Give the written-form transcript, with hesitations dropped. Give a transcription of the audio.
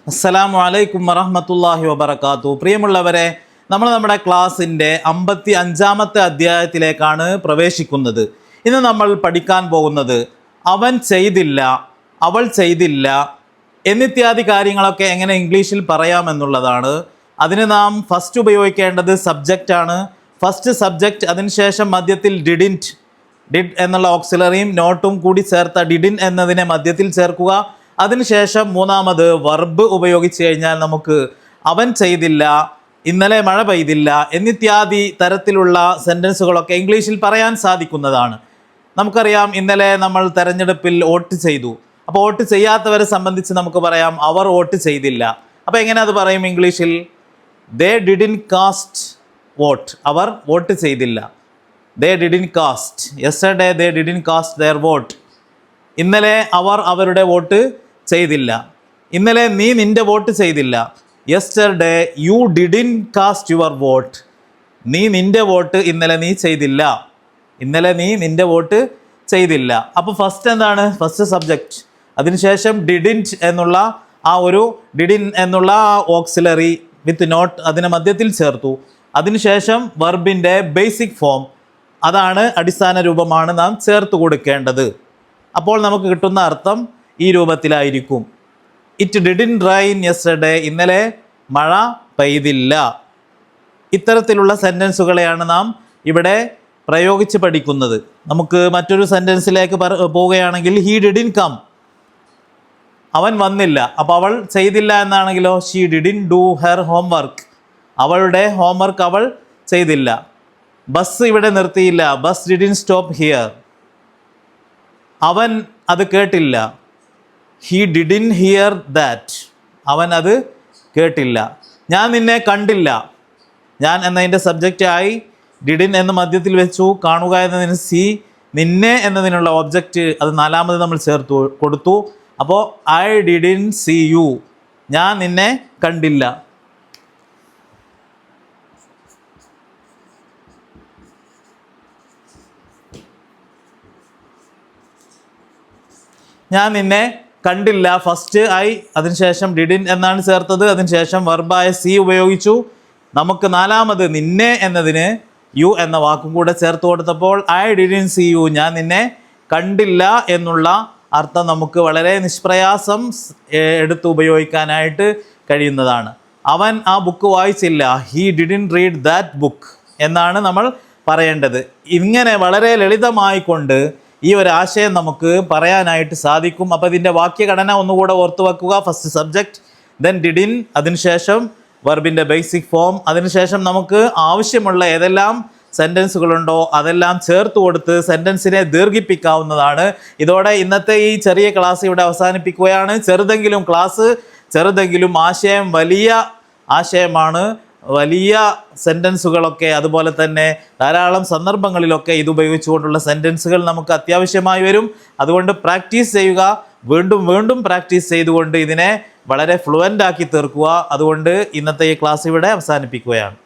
അസ്സലാമു അലൈക്കും വറഹ്മത്തുള്ളാഹി വബറകാതുഹു. പ്രിയമുള്ളവരെ, നമ്മൾ നമ്മുടെ ക്ലാസ്സിൻ്റെ 55-ാമത്തെ അധ്യായത്തിലേക്കാണ് പ്രവേശിക്കുന്നത്. ഇന്ന് നമ്മൾ പഠിക്കാൻ പോകുന്നത് അവൻ ചെയ്തില്ല, അവൾ ചെയ്തില്ല എന്നിത്യാദി കാര്യങ്ങളൊക്കെ എങ്ങനെ ഇംഗ്ലീഷിൽ പറയാമെന്നുള്ളതാണ്. അതിന് നാം ഫസ്റ്റ് ഉപയോഗിക്കേണ്ടത് സബ്ജക്റ്റാണ്. ഫസ്റ്റ് സബ്ജക്റ്റ്, അതിനുശേഷം മധ്യത്തിൽ ഡിഡിൻറ്റ്, ഡിഡ് എന്നുള്ള ഓക്സിലറിയും നോട്ടും കൂടി ചേർത്ത ഡിഡിൻ എന്നതിനെ മധ്യത്തിൽ ചേർക്കുക. അതിനുശേഷം മൂന്നാമത് വർബ് ഉപയോഗിച്ച് കഴിഞ്ഞാൽ നമുക്ക് അവൻ ചെയ്തില്ല, ഇന്നലെ മഴ പെയ്തില്ല എന്നിത്യാദി തരത്തിലുള്ള സെൻറ്റൻസുകളൊക്കെ ഇംഗ്ലീഷിൽ പറയാൻ സാധിക്കുന്നതാണ്. നമുക്കറിയാം, ഇന്നലെ നമ്മൾ തെരഞ്ഞെടുപ്പിൽ വോട്ട് ചെയ്തു. അപ്പോൾ വോട്ട് ചെയ്യാത്തവരെ സംബന്ധിച്ച് നമുക്ക് പറയാം അവർ വോട്ട് ചെയ്തില്ല. അപ്പോൾ എങ്ങനെ അത് പറയും ഇംഗ്ലീഷിൽ? ദേ ഡിഡിൻ കാസ്റ്റ് വോട്ട്, അവർ വോട്ട് ചെയ്തില്ല. They didn't cast, yesterday they didn't cast their vote. ഇന്നലെ അവർ അവരുടെ വോട്ട് ചെയ്തില്ല. ഇന്നലെ നീ നിൻ്റെ വോട്ട് ചെയ്തില്ല. Yesterday you didn't cast your vote. നീ നിൻ്റെ വോട്ട് ഇന്നലെ നീ ചെയ്തില്ല. ഇന്നലെ നീ നിൻ്റെ വോട്ട് ചെയ്തില്ല. അപ്പോൾ ഫസ്റ്റ് എന്താണ്? First subject. അതിനുശേഷം ഡിഡിൻറ്റ് എന്നുള്ള ആ ഒരു ഡിഡിൻ എന്നുള്ള ഓക്സിലറി വിത്ത് നോട്ട് അതിനെ മധ്യത്തിൽ ചേർത്തു. അതിനുശേഷം വെർബിൻ്റെ ബേസിക് ഫോം, അതാണ് അടിസ്ഥാന രൂപമാണ് നാം ചേർത്ത് കൊടുക്കേണ്ടത്. അപ്പോൾ നമുക്ക് കിട്ടുന്ന അർത്ഥം ഈ രൂപത്തിലായിരിക്കും. ഇറ്റ് ഡിഡിൻ റെയിൻ യെസ്റ്റർഡേ, ഇന്നലെ മഴ പെയ്തില്ല. ഇത്തരത്തിലുള്ള സെൻറ്റൻസുകളെയാണ് നാം ഇവിടെ പ്രയോഗിച്ച് പഠിക്കുന്നത്. നമുക്ക് മറ്റൊരു സെൻറ്റൻസിലേക്ക് പോവുകയാണെങ്കിൽ ഹീ ഡിഡിൻ കം, അവൻ വന്നില്ല. അപ്പോൾ അവൾ ചെയ്തില്ല എന്നാണെങ്കിലോ she didn't do her homework, അവളുടെ ഹോംവർക്ക് അവൾ ചെയ്തില്ല. ബസ് ഇവിടെ നിർത്തിയില്ല, ബസ് ഡിഡിൻ സ്റ്റോപ്പ് ഹിയർ, അവൻ അത് കേട്ടില്ല. ഹീ ഡിഡിൻ ഹിയർ ദാറ്റ്, അവൻ അത് കേട്ടില്ല. ഞാൻ നിന്നെ കണ്ടില്ല, ഞാൻ എന്നതിൻ്റെ സബ്ജക്റ്റായി ഡിഡിൻ എന്ന് മധ്യത്തിൽ വെച്ചു. കാണുക എന്നതിന് സി, നിന്നെ എന്നതിനുള്ള ഒബ്ജക്റ്റ് അത് നാലാമത് നമ്മൾ ചേർത്ത് കൊടുത്തു. അപ്പോൾ ഐ ഡിഡിൻ സീ യു, ഞാൻ നിന്നെ കണ്ടില്ല. ഞാൻ നിന്നെ കണ്ടില്ല, ഫസ്റ്റ് ഐ, അതിനുശേഷം ഡിഡിൻ എന്നാണ് ചേർത്തത്. അതിനുശേഷം വെർബായ സി ഉപയോഗിച്ചു. നമുക്ക് നാലാമത് നിന്നെ എന്നതിന് യു എന്ന വാക്കും കൂടെ ചേർത്ത് കൊടുത്തപ്പോൾ ഐ ഡിഡിൻ സി യു, ഞാൻ നിന്നെ കണ്ടില്ല എന്നുള്ള അർത്ഥം നമുക്ക് വളരെ നിഷ്പ്രയാസം എടുത്ത് ഉപയോഗിക്കാനായിട്ട് കഴിയുന്നതാണ്. അവൻ ആ ബുക്ക് വായിച്ചില്ല, he didn't read that book എന്നാണ് നമ്മൾ പറയേണ്ടത്. ഇങ്ങനെ വളരെ ലളിതമായിക്കൊണ്ട് ഈ ഒരു ആശയം നമുക്ക് പറയാനായിട്ട് സാധിക്കും. അപ്പോൾ ഇതിൻ്റെ വാക്യഘടന ഒന്നുകൂടെ ഓർത്തു വെക്കുക. ഫസ്റ്റ് സബ്ജക്റ്റ്, ദെൻ ഡിഡിൻ, അതിനുശേഷം വെർബിൻ്റെ ബേസിക് ഫോം, അതിനുശേഷം നമുക്ക് ആവശ്യമുള്ള ഏതെല്ലാം സെൻറ്റൻസുകളുണ്ടോ അതെല്ലാം ചേർത്ത് കൊടുത്ത് സെൻറ്റൻസിനെ ദീർഘിപ്പിക്കാവുന്നതാണ്. ഇതോടെ ഇന്നത്തെ ഈ ചെറിയ ക്ലാസ് ഇവിടെ അവസാനിപ്പിക്കുകയാണ്. ചെറുതെങ്കിലും ക്ലാസ്, ചെറുതെങ്കിലും ആശയം വലിയ ആശയമാണ്. വലിയ സെൻറ്റൻസുകളൊക്കെ, അതുപോലെ തന്നെ ധാരാളം സന്ദർഭങ്ങളിലൊക്കെ ഇതുപയോഗിച്ചുകൊണ്ടുള്ള സെൻറ്റൻസുകൾ നമുക്ക് അത്യാവശ്യമായി വരും. അതുകൊണ്ട് പ്രാക്ടീസ് ചെയ്യുക, വീണ്ടും വീണ്ടും പ്രാക്ടീസ് ചെയ്തുകൊണ്ട് ഇതിനെ വളരെ ഫ്ലുവൻ്റ് ആക്കി തീർക്കുക. അതുകൊണ്ട് ഇന്നത്തെ ഈ ക്ലാസ് ഇവിടെ അവസാനിപ്പിക്കുകയാണ്.